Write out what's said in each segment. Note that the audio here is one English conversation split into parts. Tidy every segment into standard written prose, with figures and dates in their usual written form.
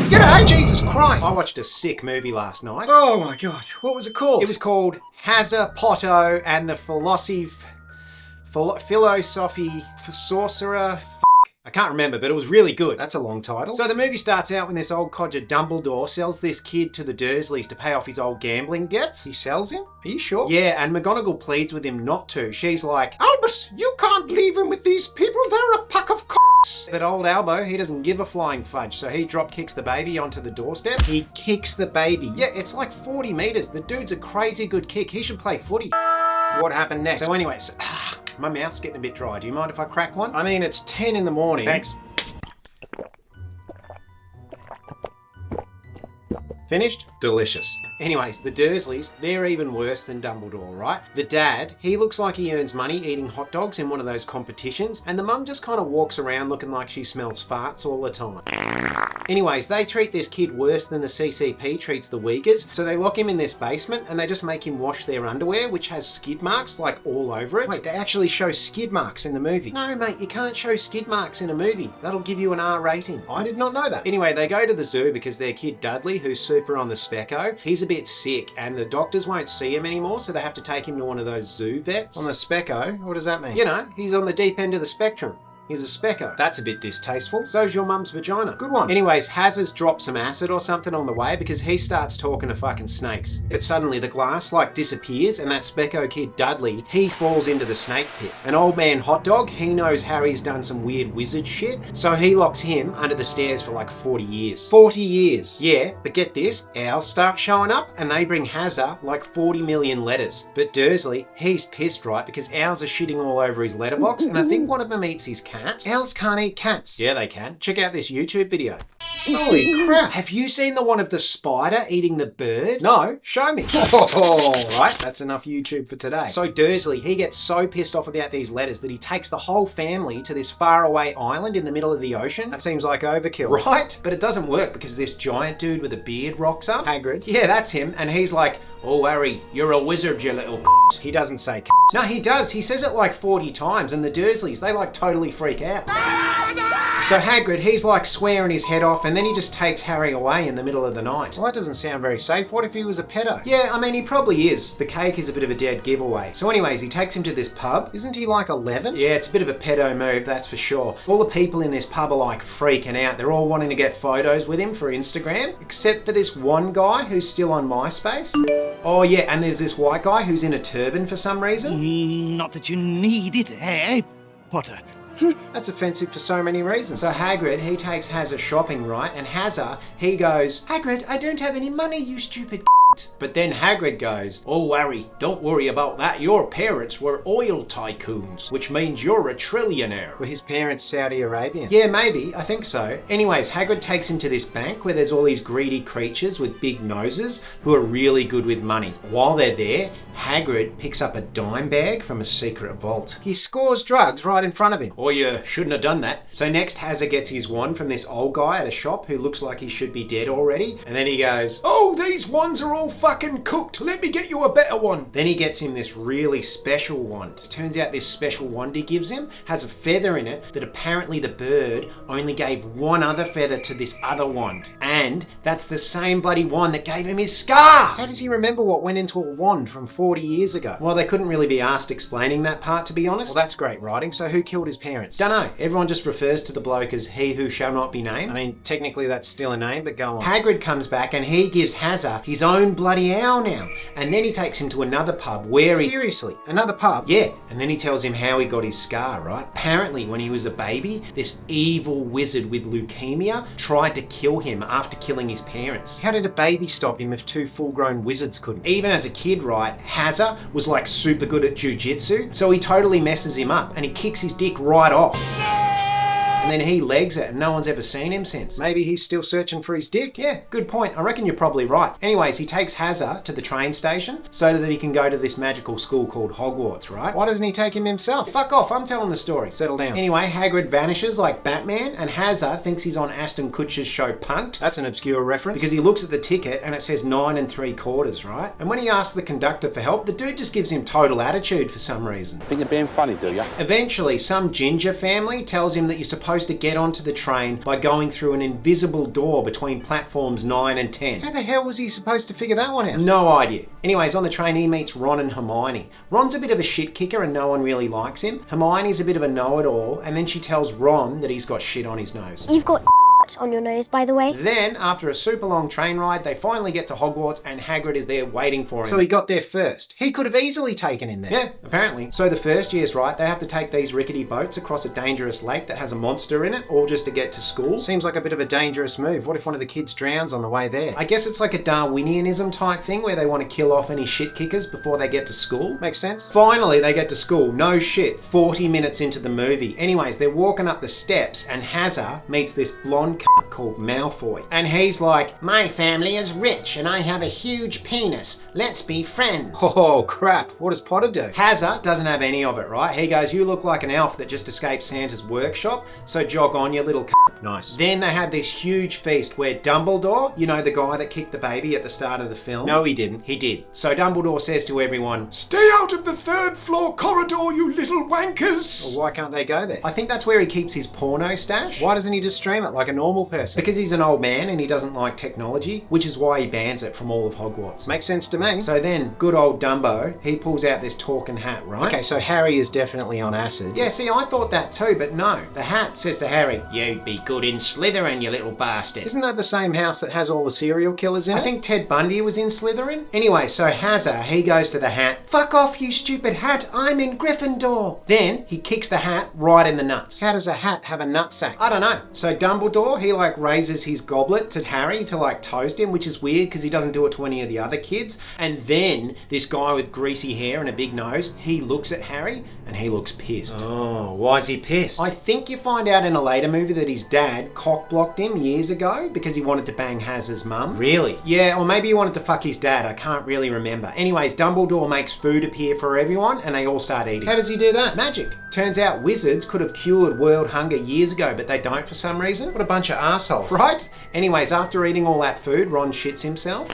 G'day! Jesus Christ! I watched a sick movie last night. Oh my god, what was it called? It was called Hazza, Potto and the Philosopher, Sorcerer. I can't remember, but it was really good. That's a long title. So the movie starts out when this old codger Dumbledore sells this kid to the Dursleys to pay off his old gambling debts. He sells him? Are you sure? Yeah, and McGonagall pleads with him not to. She's like, Albus, you can't leave him with these people. They're a pack of c***s. But old Albo, he doesn't give a flying fudge, so he drop kicks the baby onto the doorstep. He kicks the baby. Yeah, it's like 40 meters. The dude's a crazy good kick. He should play footy. What happened next? So anyways, my mouth's getting a bit dry. Do you mind if I crack one? I mean, it's 10 in the morning. Thanks. Finished? Delicious. Anyways, the Dursleys, they're even worse than Dumbledore, right? The dad, he looks like he earns money eating hot dogs in one of those competitions, and the mum just kind of walks around looking like she smells farts all the time. Anyways, they treat this kid worse than the CCP treats the Uyghurs, so they lock him in this basement and they just make him wash their underwear, which has skid marks like all over it. Wait, they actually show skid marks in the movie. No, mate, you can't show skid marks in a movie. That'll give you an R rating. I did not know that. Anyway, they go to the zoo because their kid Dudley, who's super on the specco, he's a bit sick and the doctors won't see him anymore, so they have to take him to one of those zoo vets. On the specco? What does that mean? You know, he's on the deep end of the spectrum. He's a specco. That's a bit distasteful. So's your mum's vagina. Good one. Anyways, Hazza's dropped some acid or something on the way because he starts talking to fucking snakes. But suddenly the glass like disappears and that specco kid Dudley, he falls into the snake pit. An old man hot dog, he knows Harry's done some weird wizard shit, so he locks him under the stairs for like 40 years. 40 years. Yeah, but get this, owls start showing up and they bring Hazza like 40 million letters. But Dursley, he's pissed, right, because owls are shitting all over his letterbox and I think one of them eats his cat. Owls can't eat cats. Yeah, they can. Check out this YouTube video. Holy crap. Have you seen the one of the spider eating the bird? No, show me. Oh, right, that's enough YouTube for today. So Dursley, he gets so pissed off about these letters that he takes the whole family to this faraway island in the middle of the ocean. That seems like overkill, right? But it doesn't work because this giant dude with a beard rocks up. Hagrid. Yeah, that's him. And he's like, oh, Harry, you're a wizard, you little c***. He doesn't say c***. No, he does. He says it like 40 times and the Dursleys, they like totally freak out. So Hagrid, he's like swearing his head off and then he just takes Harry away in the middle of the night. Well, that doesn't sound very safe. What if he was a pedo? Yeah, I mean, he probably is. The cake is a bit of a dead giveaway. So anyways, he takes him to this pub. Isn't he like 11? Yeah, it's a bit of a pedo move, that's for sure. All the people in this pub are like freaking out. They're all wanting to get photos with him for Instagram, except for this one guy who's still on MySpace. Oh yeah, and there's this white guy who's in a turban for some reason. Not that you need it, eh, Potter? That's offensive for so many reasons. So Hagrid, he takes Hazza shopping, right? And Hazza, he goes, Hagrid, I don't have any money, you stupid c***. But then Hagrid goes, oh Harry, don't worry about that. Your parents were oil tycoons, which means you're a trillionaire. Were his parents Saudi Arabian? Yeah, maybe. I think so. Anyways, Hagrid takes him to this bank where there's all these greedy creatures with big noses who are really good with money. While they're there, Hagrid picks up a dime bag from a secret vault. He scores drugs right in front of him. Oh, you shouldn't have done that. So next, Hazza gets his wand from this old guy at a shop who looks like he should be dead already. And then he goes, oh, these wands are all fucking cooked. Let me get you a better one. Then he gets him this really special wand. Turns out this special wand he gives him has a feather in it that apparently the bird only gave one other feather to this other wand. And that's the same bloody wand that gave him his scar. How does he remember what went into a wand from 40 years ago? Well, they couldn't really be asked explaining that part, to be honest. Well, that's great writing. So who killed his parents? Dunno. Everyone just refers to the bloke as he who shall not be named. I mean, technically that's still a name, but go on. Hagrid comes back and he gives Hazza his own bloody owl now. And then he takes him to another pub where he... Seriously? Another pub? Yeah. And then he tells him how he got his scar, right? Apparently, when he was a baby, this evil wizard with leukemia tried to kill him after killing his parents. How did a baby stop him if two full-grown wizards couldn't? Even as a kid, right, Hazza was like super good at jiu-jitsu, so he totally messes him up and he kicks his dick right off. And then he legs it and no one's ever seen him since. Maybe he's still searching for his dick? Yeah, good point. I reckon you're probably right. Anyways, he takes Hazza to the train station so that he can go to this magical school called Hogwarts, right? Why doesn't he take him himself? Fuck off, I'm telling the story. Settle down. Anyway, Hagrid vanishes like Batman and Hazza thinks he's on Ashton Kutcher's show Punk'd. That's an obscure reference because he looks at the ticket and it says 9 3/4, right? And when he asks the conductor for help, the dude just gives him total attitude for some reason. Think you're being funny, do ya? Eventually, some ginger family tells him that you're supposed supposed to get onto the train by going through an invisible door between platforms 9 and 10. How the hell was he supposed to figure that one out? No idea. Anyways, on the train he meets Ron and Hermione. Ron's a bit of a shit kicker and no one really likes him. Hermione's a bit of a know-it-all, and then she tells Ron that he's got shit on his nose. You've got on your nose, by the way. Then, after a super long train ride, they finally get to Hogwarts and Hagrid is there waiting for him. So he got there first. He could have easily taken him there. Yeah, apparently. So the first year's right, they have to take these rickety boats across a dangerous lake that has a monster in it, all just to get to school. Seems like a bit of a dangerous move. What if one of the kids drowns on the way there? I guess it's like a Darwinianism type thing where they want to kill off any shit kickers before they get to school. Makes sense. Finally, they get to school. No shit. 40 minutes into the movie. Anyways, they're walking up the steps and Hazza meets this blonde cunt called Malfoy. And he's like, "My family is rich and I have a huge penis. Let's be friends." Oh crap, what does Potter do? Hazza doesn't have any of it, right? He goes, "You look like an elf that just escaped Santa's workshop, so jog on, you little cunt." Nice. Then they have this huge feast where Dumbledore, you know the guy that kicked the baby at the start of the film? No, he didn't. He did. So Dumbledore says to everyone, "Stay out of the 3rd floor corridor, you little wankers!" Well, why can't they go there? I think that's where he keeps his porno stash. Why doesn't he just stream it like a normal person? Because he's an old man and he doesn't like technology, which is why he bans it from all of Hogwarts. Makes sense to me. So then, good old Dumbo, he pulls out this talking hat, right? Okay, so Harry is definitely on acid. Yeah, see, I thought that too, but no. The hat says to Harry, "You'd be good in Slytherin, you little bastard." Isn't that the same house that has all the serial killers in it? I think Ted Bundy was in Slytherin. Anyway, so Hazza, he goes to the hat. "Fuck off, you stupid hat, I'm in Gryffindor." Then he kicks the hat right in the nuts. How does a hat have a nutsack? I don't know. So Dumbledore, he like raises his goblet to Harry to like toast him, which is weird because he doesn't do it to any of the other kids. And then this guy with greasy hair and a big nose, he looks at Harry and he looks pissed. Oh, why is he pissed? I think you find out in a later movie that his dad cock-blocked him years ago because he wanted to bang Hazza's mum. Really? Yeah, or maybe he wanted to fuck his dad. I can't really remember. Anyways, Dumbledore makes food appear for everyone and they all start eating. How does he do that? Magic. Turns out wizards could have cured world hunger years ago, but they don't for some reason. What a bunch of assholes. Right? Anyways, after eating all that food, Ron shits himself.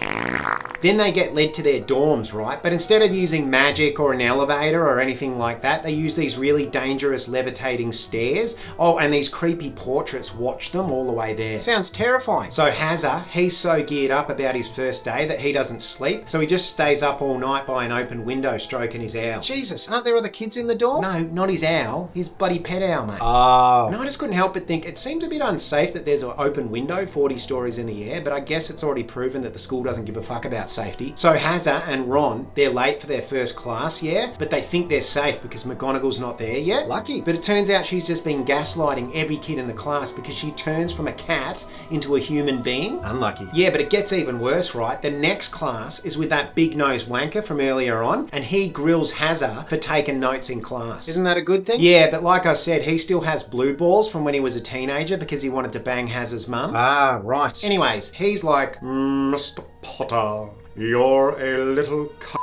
Then they get led to their dorms, right? But instead of using magic or an elevator or anything like that, they use these really dangerous levitating stairs. Oh, and these creepy portraits watch them all the way there. Sounds terrifying. So Hazza, he's so geared up about his first day that he doesn't sleep. So he just stays up all night by an open window stroking his owl. Jesus, aren't there other kids in the dorm? No, not his owl. His bloody pet owl, mate. Oh. And I just couldn't help but think it seems a bit unsafe that there's an open window 40 stories in the air, but I guess it's already proven that the school doesn't give a fuck about safety. So Hazza and Ron, they're late for their first class, yeah? But they think they're safe because McGonagall's not there yet. Lucky. But it turns out she's just been gaslighting every kid in the class because she turns from a cat into a human being. Unlucky. Yeah, but it gets even worse, right? The next class is with that big-nosed wanker from earlier on, and he grills Hazza for taking notes in class. Isn't that a good thing? Yeah, but like I said, he still has blue balls from when he was a teenager because he wanted to bang Hazza's mum. Ah, right. Anyways, he's like, "Mr. Potter, you're a little cunt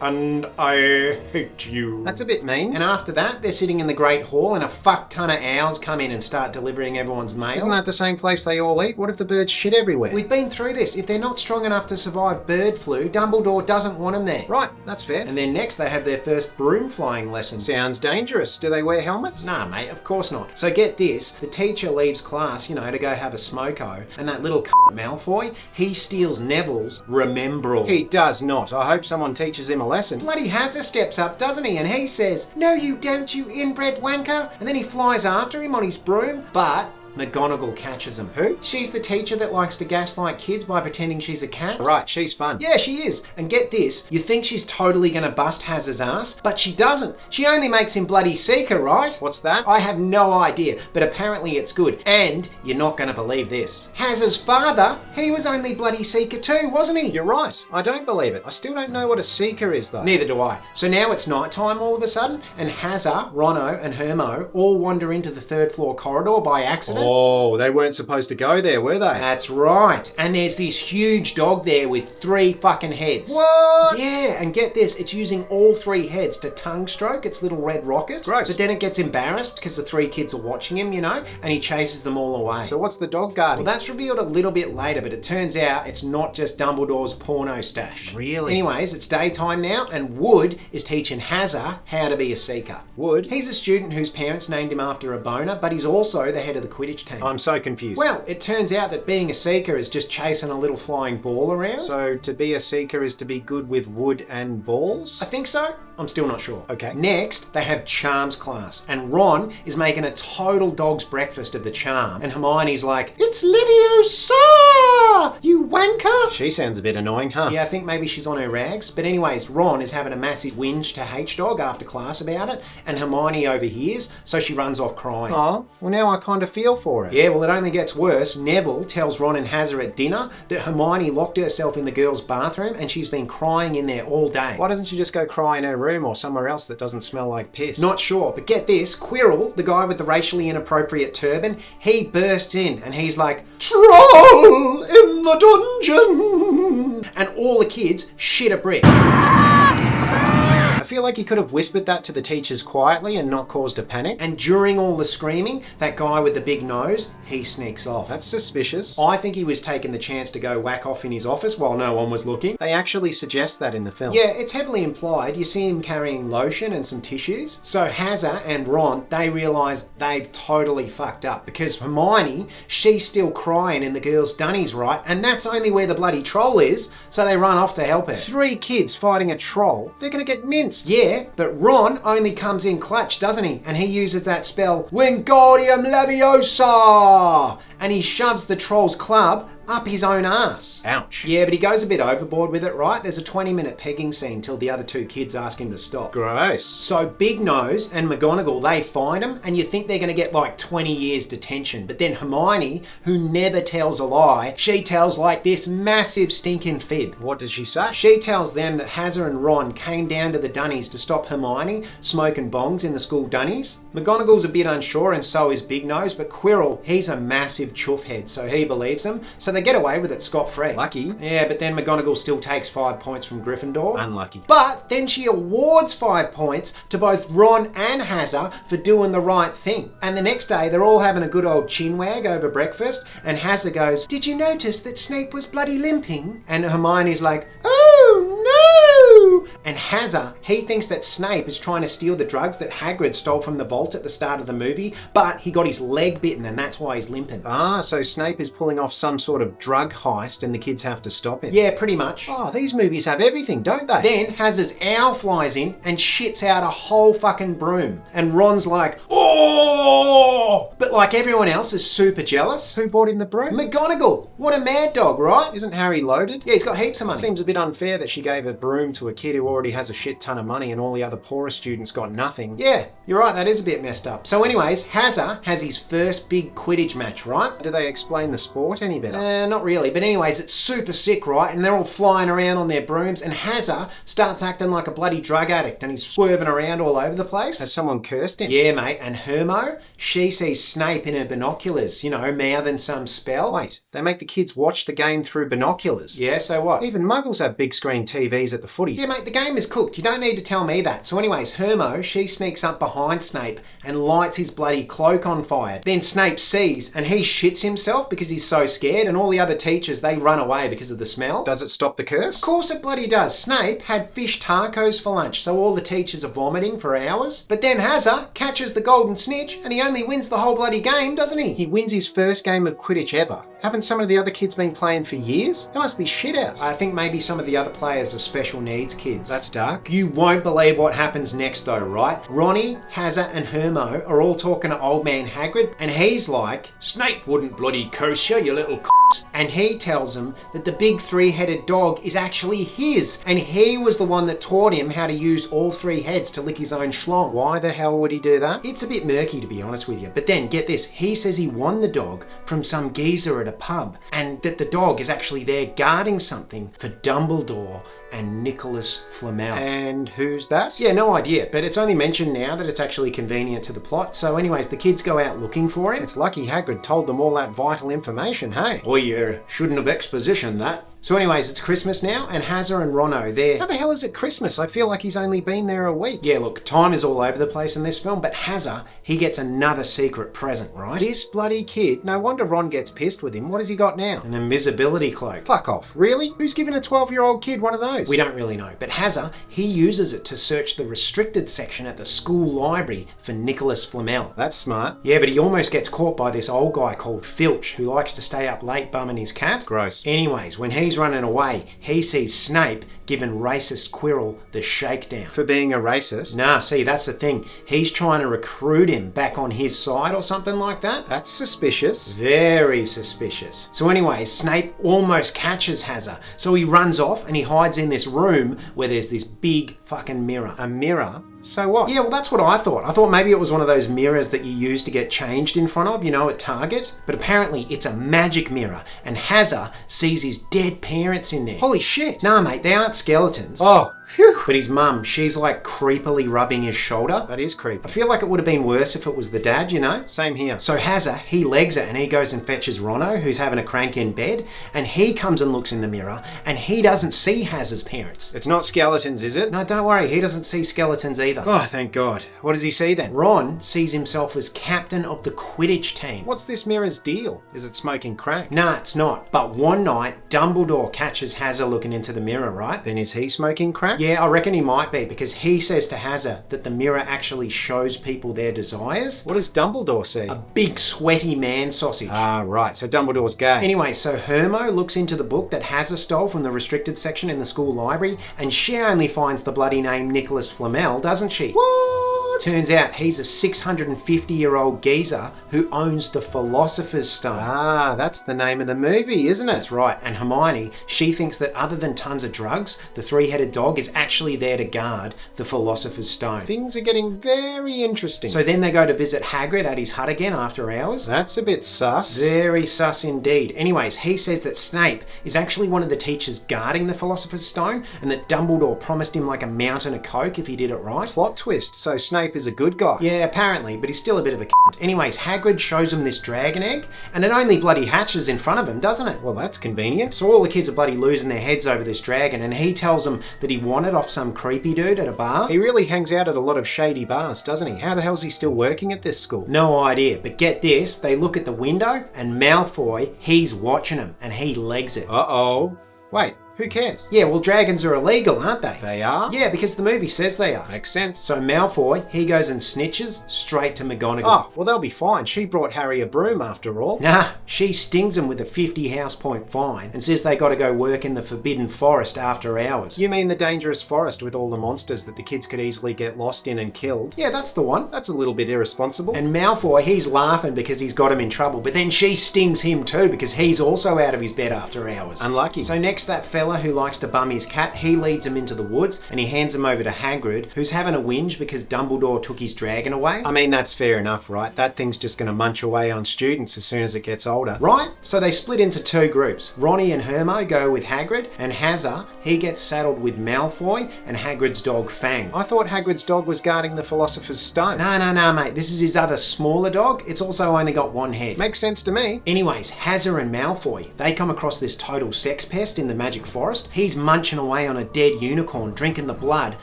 and I hate you." That's a bit mean. and after that, they're sitting in the Great Hall and a fuck ton of owls come in and start delivering everyone's mail. Isn't that the same place they all eat? What if the birds shit everywhere? We've been through this. If they're not strong enough to survive bird flu, Dumbledore doesn't want them there. Right, that's fair. And then next they have their first broom flying lesson. Sounds dangerous. Do they wear helmets? Nah, mate, of course not. So get this, the teacher leaves class, you know, to go have a smoko, and that little Malfoy, he steals Neville's Remember. He does not. I hope someone teaches him a lesson. Bloody Hazza steps up, doesn't he? And he says, "No you don't, you inbred wanker." And then he flies after him on his broom, but McGonagall catches him. Who? She's the teacher that likes to gaslight kids by pretending she's a cat. Right, she's fun. Yeah, she is. And get this, you think she's totally gonna bust Hazza's ass, but she doesn't. She only makes him bloody seeker, right? What's that? I have no idea, but apparently it's good. And you're not gonna believe this. Hazza's father, he was only bloody seeker too, wasn't he? You're right. I don't believe it. I still don't know what a seeker is, though. Neither do I. So now it's nighttime all of a sudden, and Hazza, Rono, and Hermo all wander into the 3rd floor corridor by accident. Oh, they weren't supposed to go there, were they? That's right. And there's this huge dog there with 3 fucking heads. What? Yeah, and get this, it's using all 3 heads to tongue stroke its little red rocket. Gross. But then it gets embarrassed because the 3 kids are watching him, and he chases them all away. So what's the dog guarding? Well, that's revealed a little bit later, but it turns out it's not just Dumbledore's porno stash. Really? Anyways, it's daytime now, and Wood is teaching Hazza how to be a seeker. Wood? He's a student whose parents named him after a boner, but he's also the head of the Quidditch team. I'm so confused. Well, it turns out that being a seeker is just chasing a little flying ball around. So to be a seeker is to be good with wood and balls? I think so. I'm still not sure. Okay. Next, they have charms class, and Ron is making a total dog's breakfast of the charm, and Hermione's like, "It's Leviosa, you wanker!" She sounds a bit annoying, huh? Yeah, I think maybe she's on her rags. But anyways, Ron is having a massive whinge to H-Dog after class about it, and Hermione overhears, so she runs off crying. Oh, well now I kind of feel for her. Yeah, well, it only gets worse. Neville tells Ron and Hazza at dinner that Hermione locked herself in the girls' bathroom and she's been crying in there all day. Why doesn't she just go cry in her room or somewhere else that doesn't smell like piss? Not sure, but get this, Quirrell, the guy with the racially inappropriate turban, he bursts in and he's like, "Troll in the dungeon!" And all the kids shit a brick. I feel like he could have whispered that to the teachers quietly and not caused a panic. And during all the screaming, that guy with the big nose, he sneaks off. That's suspicious. I think he was taking the chance to go whack off in his office while no one was looking. They actually suggest that in the film. Yeah, it's heavily implied. You see him carrying lotion and some tissues. So Hazza and Ron, they realise they've totally fucked up because Hermione, she's still crying in the girls' dunnies, right? And that's only where the bloody troll is, so they run off to help her. 3 kids fighting a troll. They're gonna get minced. Yeah, but Ron only comes in clutch, doesn't he? And he uses that spell, Wingardium Leviosa! And he shoves the troll's club up his own ass. Ouch. Yeah, but he goes a bit overboard with it, right? There's a 20-minute pegging scene till the other 2 kids ask him to stop. Gross. So Big Nose and McGonagall, they find him, and you think they're going to get like 20 years detention. But then Hermione, who never tells a lie, she tells like this massive stinking fib. What does she say? She tells them that Hazza and Ron came down to the Dunnies to stop Hermione smoking bongs in the school Dunnies. McGonagall's a bit unsure, and so is Big Nose, but Quirrell, he's a massive chuffhead, so he believes them. So they get away with it scot-free. Lucky. Yeah, but then McGonagall still takes 5 points from Gryffindor. Unlucky. But then she awards 5 points to both Ron and Hazza for doing the right thing. And the next day, they're all having a good old chinwag over breakfast, and Hazza goes, "Did you notice that Snape was bloody limping?" And Hermione's like, "Oh no!" And Hazza, he thinks that Snape is trying to steal the drugs that Hagrid stole from the vault at the start of the movie, but he got his leg bitten and that's why he's limping. Ah, so Snape is pulling off some sort of drug heist and the kids have to stop him. Yeah, pretty much. Oh, these movies have everything, don't they? Then Hazza's owl flies in and shits out a whole fucking broom. And Ron's like, "Oh!" But like everyone else is super jealous. Who bought him the broom? McGonagall. What a mad dog, right? Isn't Harry loaded? Yeah, he's got heaps of money. Seems a bit unfair that she gave a broom to a kid who already has a shit ton of money and all the other poorer students got nothing. Yeah, you're right, that is a bit messed up. So anyways, Hazza has his first big Quidditch match, right? Do they explain the sport any better? Not really, but anyways, it's super sick, right? And they're all flying around on their brooms, and Hazza starts acting like a bloody drug addict, and he's swerving around all over the place. Has someone cursed him? Yeah, mate, and Hermo, she sees Snape in her binoculars, mouthing some spell. Wait, they make the kids watch the game through binoculars? Yeah, so what? Even muggles have big screen TVs at the footy. Yeah, mate, the game is cooked. You don't need to tell me that. So anyways, Hermo, she sneaks up behind Snape and lights his bloody cloak on fire. Then Snape sees, and he shits himself because he's so scared, and all the other teachers, they run away because of the smell. Does it stop the curse? Of course it bloody does. Snape had fish tacos for lunch, so all the teachers are vomiting for hours. But then Hazza catches the golden snitch, and he only wins the whole bloody game, doesn't he? He wins his first game of Quidditch ever. Haven't some of the other kids been playing for years? They must be shithouse. I think maybe some of the other players are special needs kids. That's dark. You won't believe what happens next though, right? Ronnie, Hazza and Hermo are all talking to old man Hagrid, and he's like, "Snape wouldn't bloody curse you, you little c***." And he tells them that the big 3-headed dog is actually his, and he was the one that taught him how to use all 3 heads to lick his own schlong. Why the hell would he do that? It's a bit murky, to be honest with you. But then, get this, he says he won the dog from some geezer at a pub, and that the dog is actually there guarding something for Dumbledore and Nicholas Flamel. And who's that? Yeah, no idea, but it's only mentioned now that it's actually convenient to the plot. So anyways, the kids go out looking for him. It's lucky Hagrid told them all that vital information, hey? Oh yeah, shouldn't have expositioned that. So anyways, it's Christmas now, and Hazza and Ronno, they're... How the hell is it Christmas? I feel like he's only been there a week. Yeah, look, time is all over the place in this film, but Hazza, he gets another secret present, right? This bloody kid, no wonder Ron gets pissed with him. What has he got now? An invisibility cloak. Fuck off. Really? Who's giving a 12-year-old kid one of those? We don't really know, but Hazza, he uses it to search the restricted section at the school library for Nicholas Flamel. That's smart. Yeah, but he almost gets caught by this old guy called Filch, who likes to stay up late bumming his cat. Gross. Anyways, when he's running away, he sees Snape giving racist Quirrell the shakedown. For being a racist? Nah, see, that's the thing. He's trying to recruit him back on his side or something like that. That's suspicious. Very suspicious. So anyways, Snape almost catches Hazza. So he runs off and he hides in this room where there's this big fucking mirror. A mirror? So what? Yeah, well, that's what I thought. I thought maybe it was one of those mirrors that you use to get changed in front of, you know, at Target. But apparently it's a magic mirror, and Hazza sees his dead parents in there. Holy shit. Nah, mate, they aren't skeletons. Oh, phew. But his mum, she's like creepily rubbing his shoulder. That is creepy. I feel like it would have been worse if it was the dad, you know? Same here. So Hazza, he legs it and he goes and fetches Ronno, who's having a crank in bed, and he comes and looks in the mirror and he doesn't see Hazza's parents. It's not skeletons, is it? No, don't worry, he doesn't see skeletons either. Oh, thank God. What does he see then? Ron sees himself as captain of the Quidditch team. What's this mirror's deal? Is it smoking crack? Nah, it's not. But one night, Dumbledore catches Hazza looking into the mirror, right? Then is he smoking crack? Yeah, I reckon he might be, because he says to Hazza that the mirror actually shows people their desires. What does Dumbledore see? A big sweaty man sausage. Ah, right. So Dumbledore's gay. Anyway, so Hermo looks into the book that Hazza stole from the restricted section in the school library, and she only finds the bloody name Nicholas Flamel, doesn't she? What? Turns out he's a 650-year-old geezer who owns the Philosopher's Stone. Ah, that's the name of the movie, isn't it? That's right. And Hermione, she thinks that other than tons of drugs, the three-headed dog is actually there to guard the Philosopher's Stone. Things are getting very interesting. So then they go to visit Hagrid at his hut again after hours. That's a bit sus. Very sus indeed. Anyways, he says that Snape is actually one of the teachers guarding the Philosopher's Stone, and that Dumbledore promised him like a mountain of coke if he did it right. Plot twist. So Snape is a good guy. Yeah, apparently, but he's still a bit of a cunt. Anyways, Hagrid shows him this dragon egg, and it only bloody hatches in front of him, doesn't it? Well, that's convenient. So all the kids are bloody losing their heads over this dragon, and he tells them that he won it off some creepy dude at a bar. He really hangs out at a lot of shady bars, doesn't he? How the hell's he still working at this school? No idea, but get this, they look at the window, and Malfoy, he's watching him, and he legs it. Uh-oh. Wait, who cares? Yeah, well, dragons are illegal, aren't they? They are? Yeah, because the movie says they are. Makes sense. So Malfoy, he goes and snitches straight to McGonagall. Oh, well, they'll be fine. She brought Harry a broom after all. Nah, she stings him with a 50 house point fine and says they got to go work in the Forbidden Forest after hours. You mean the dangerous forest with all the monsters that the kids could easily get lost in and killed? Yeah, that's the one. That's a little bit irresponsible. And Malfoy, he's laughing because he's got him in trouble, but then she stings him too because he's also out of his bed after hours. Unlucky. So next, that fella who likes to bum his cat, he leads him into the woods and he hands him over to Hagrid, who's having a whinge because Dumbledore took his dragon away. I mean, that's fair enough, right? That thing's just going to munch away on students as soon as it gets older. Right? So they split into two groups. Ronnie and Hermo go with Hagrid, and Hazza, he gets saddled with Malfoy and Hagrid's dog Fang. I thought Hagrid's dog was guarding the Philosopher's Stone. No, mate. This is his other smaller dog. It's also only got one head. Makes sense to me. Anyways, Hazza and Malfoy, they come across this total sex pest in the Magic Forest. He's munching away on a dead unicorn, drinking the blood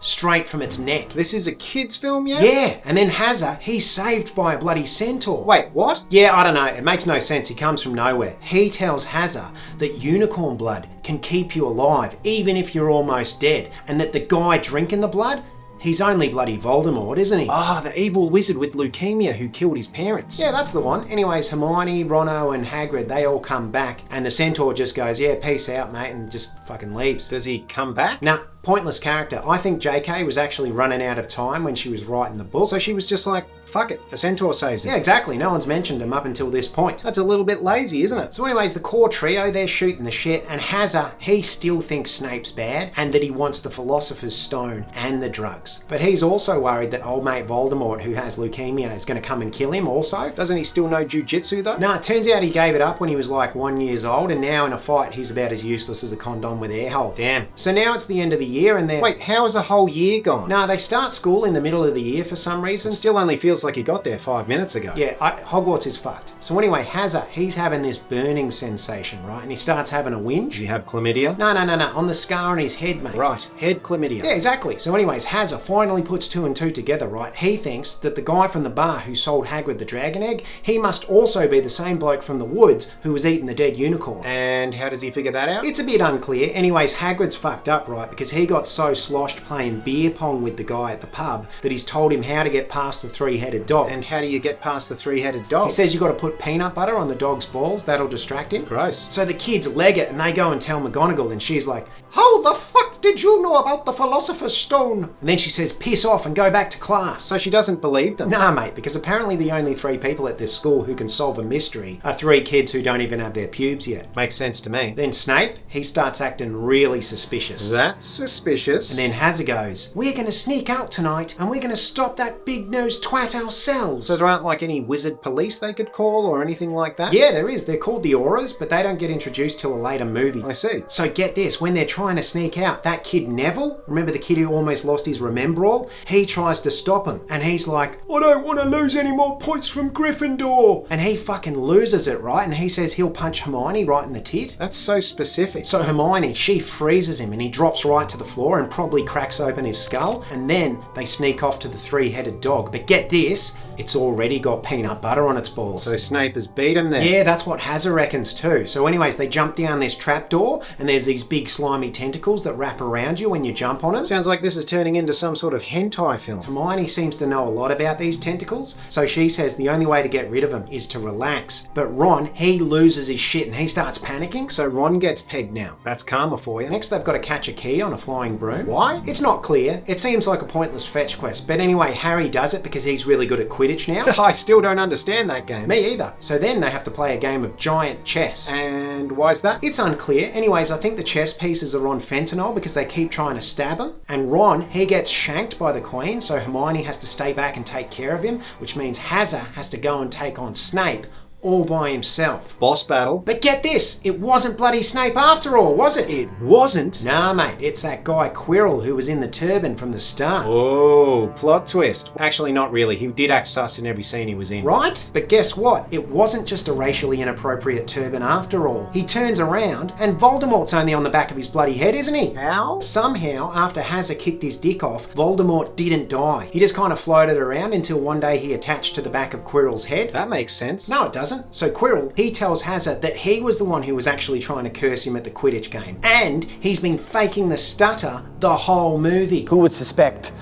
straight from its neck. This is a kid's film, yeah? Yeah, and then Hazza, he's saved by a bloody centaur. Wait, what? Yeah, I don't know. It makes no sense. He comes from nowhere. He tells Hazza that unicorn blood can keep you alive, even if you're almost dead, and that the guy drinking the blood, he's only bloody Voldemort, isn't he? Ah, the evil wizard with leukemia who killed his parents. Yeah, that's the one. Anyways, Hermione, Ronno and Hagrid, they all come back, and the centaur just goes, yeah, peace out, mate, and just fucking leaves. Does he come back? Nah, Pointless character. I think JK was actually running out of time when she was writing the book. So she was just like, fuck it, a centaur saves him. Yeah, exactly. No one's mentioned him up until this point. That's a little bit lazy, isn't it? So anyways, the core trio, they're shooting the shit, and Hazza, he still thinks Snape's bad and that he wants the Philosopher's Stone and the drugs. But he's also worried that old mate Voldemort, who has leukemia, is going to come and kill him also. Doesn't he still know jujitsu though? No, it turns out he gave it up when he was like 1 year old, and now in a fight he's about as useless as a condom with air holes. Damn. So now it's the end of the year and they're... Wait, how is a whole year gone? No, they start school in the middle of the year for some reason. Still only feels like he got there 5 minutes ago. Yeah, Hogwarts is fucked. So anyway, Hazza, he's having this burning sensation, right? And he starts having a whinge. Did you have chlamydia? No, on the scar on his head, mate. Right, head chlamydia. Yeah, exactly. So anyways, Hazza finally puts 2 and 2 together, right? He thinks that the guy from the bar who sold Hagrid the dragon egg, he must also be the same bloke from the woods who was eating the dead unicorn. And how does he figure that out? It's a bit unclear. Anyways, Hagrid's fucked up, right? Because he got so sloshed playing beer pong with the guy at the pub that he's told him how to get past the 3-headed dog. And how do you get past the 3-headed dog? He says you got to put peanut butter on the dog's balls. That'll distract him. Gross. So the kids leg it and they go and tell McGonagall, and she's like, "How the fuck did you know about the Philosopher's Stone?" And then she says, "Piss off and go back to class." So she doesn't believe them? Nah, mate, because apparently the only 3 people at this school who can solve a mystery are 3 kids who don't even have their pubes yet. Makes sense to me. Then Snape, he starts acting really suspicious. That's suspicious. And then Hazza goes, "We're going to sneak out tonight and we're going to stop that big-nosed twat ourselves." So there aren't like any wizard police they could call or anything like that? Yeah, there is. They're called the Auras, but they don't get introduced till a later movie. I see. So get this, when they're trying to sneak out, that kid Neville, remember the kid who almost lost his remember-all? He tries to stop him, and he's like, "I don't want to lose any more points from Gryffindor." And he fucking loses it, right? And he says he'll punch Hermione right in the tit. That's so specific. So Hermione, she freezes him and he drops right to the floor and probably cracks open his skull. And then they sneak off to the 3-headed dog. But get this, it's already got peanut butter on its balls. So Snape has beat him there. Yeah, that's what Hazza reckons too. So anyways, they jump down this trapdoor and there's these big slimy tentacles that wrap around you when you jump on them. Sounds like this is turning into some sort of hentai film. Hermione seems to know a lot about these tentacles, so she says the only way to get rid of them is to relax. But Ron, he loses his shit and he starts panicking. So Ron gets pegged now. That's karma for you. Next, they've got to catch a key on a flying broom. Why? It's not clear. It seems like a pointless fetch quest. But anyway, Harry does it because he's really good at Quidditch now. I still don't understand that game. Me either. So then they have to play a game of giant chess. And why's that? It's unclear. Anyways, I think the chess pieces are on fentanyl because they keep trying to stab him. And Ron, he gets shanked by the Queen, so Hermione has to stay back and take care of him, which means Hazza has to go and take on Snape all by himself. Boss battle. But get this, it wasn't bloody Snape after all, was it? It wasn't? Nah, mate, it's that guy Quirrell who was in the turban from the start. Oh, plot twist. Actually, not really. He did act sus in every scene he was in. Right? But guess what? It wasn't just a racially inappropriate turban after all. He turns around and Voldemort's only on the back of his bloody head, isn't he? How? Somehow, after Hazza kicked his dick off, Voldemort didn't die. He just kind of floated around until one day he attached to the back of Quirrell's head. That makes sense. No, it doesn't. So Quirrell, he tells Hazza that he was the one who was actually trying to curse him at the Quidditch game. And he's been faking the stutter the whole movie. Who would suspect?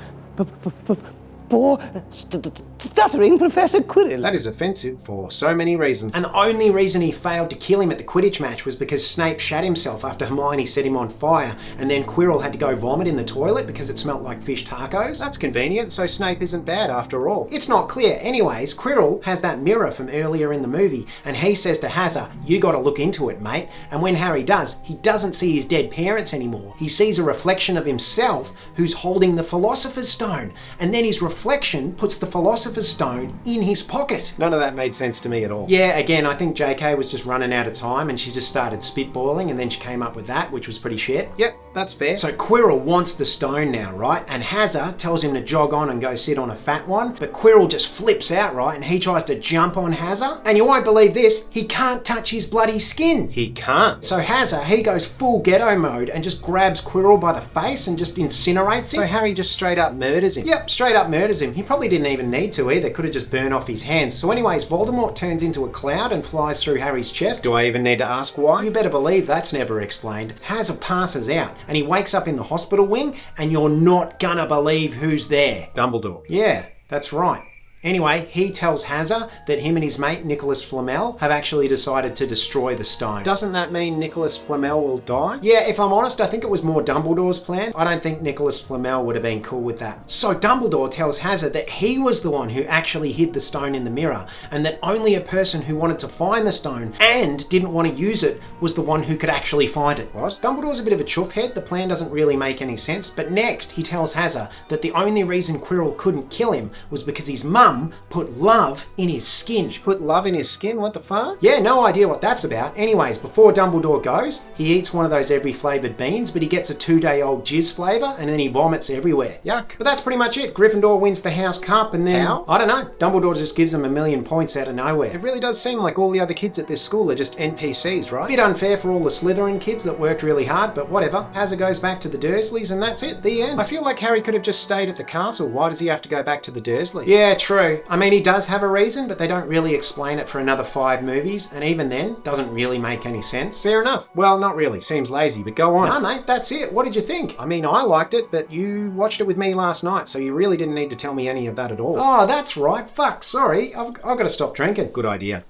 Poor stuttering Professor Quirrell. That is offensive for so many reasons. And the only reason he failed to kill him at the Quidditch match was because Snape shat himself after Hermione set him on fire, and then Quirrell had to go vomit in the toilet because it smelt like fish tacos. That's convenient, so Snape isn't bad after all. It's not clear. Anyways, Quirrell has that mirror from earlier in the movie, and he says to Hazza, "You gotta look into it, mate." And when Harry does, he doesn't see his dead parents anymore. He sees a reflection of himself who's holding the Philosopher's Stone, and then his reflection puts the Philosopher's Stone in his pocket. None of that made sense to me at all. Yeah, again, I think JK was just running out of time and she just started spitballing and then she came up with that, which was pretty shit. Yep, that's fair. So Quirrell wants the stone now, right? And Hazza tells him to jog on and go sit on a fat one, but Quirrell just flips out, right? And he tries to jump on Hazza. And you won't believe this, he can't touch his bloody skin. He can't. So Hazza, he goes full ghetto mode and just grabs Quirrell by the face and just incinerates him. So Harry just straight up murders him. Yep, straight up murders him. He probably didn't even need to either. Could have just burned off his hands. So anyways, Voldemort turns into a cloud and flies through Harry's chest. Do I even need to ask why? You better believe that's never explained. Hazza passes out and he wakes up in the hospital wing and you're not gonna believe who's there. Dumbledore. Yeah, that's right. Anyway, he tells Hazza that him and his mate Nicholas Flamel have actually decided to destroy the stone. Doesn't that mean Nicholas Flamel will die? Yeah, if I'm honest, I think it was more Dumbledore's plan. I don't think Nicholas Flamel would have been cool with that. So Dumbledore tells Hazza that he was the one who actually hid the stone in the mirror, and that only a person who wanted to find the stone and didn't want to use it was the one who could actually find it. What? Dumbledore's a bit of a chuff head. The plan doesn't really make any sense. But next, he tells Hazza that the only reason Quirrell couldn't kill him was because his mum put love in his skin. She put love in his skin? What the fuck? Yeah, no idea what that's about. Anyways, before Dumbledore goes, he eats one of those every flavoured beans, but he gets a 2-day-old jizz flavour and then he vomits everywhere. Yuck. But that's pretty much it. Gryffindor wins the House Cup and then... How? I don't know. Dumbledore just gives them 1,000,000 points out of nowhere. It really does seem like all the other kids at this school are just NPCs, right? Bit unfair for all the Slytherin kids that worked really hard, but whatever. Hazza goes back to the Dursleys and that's it. The end. I feel like Harry could have just stayed at the castle. Why does he have to go back to the Dursleys? Yeah, true. I mean, he does have a reason, but they don't really explain it for another 5 movies, and even then, doesn't really make any sense. Fair enough. Well, not really. Seems lazy, but go on. No, mate, that's it. What did you think? I mean, I liked it, but you watched it with me last night, so you really didn't need to tell me any of that at all. Oh, that's right. Fuck, sorry. I've got to stop drinking. Good idea.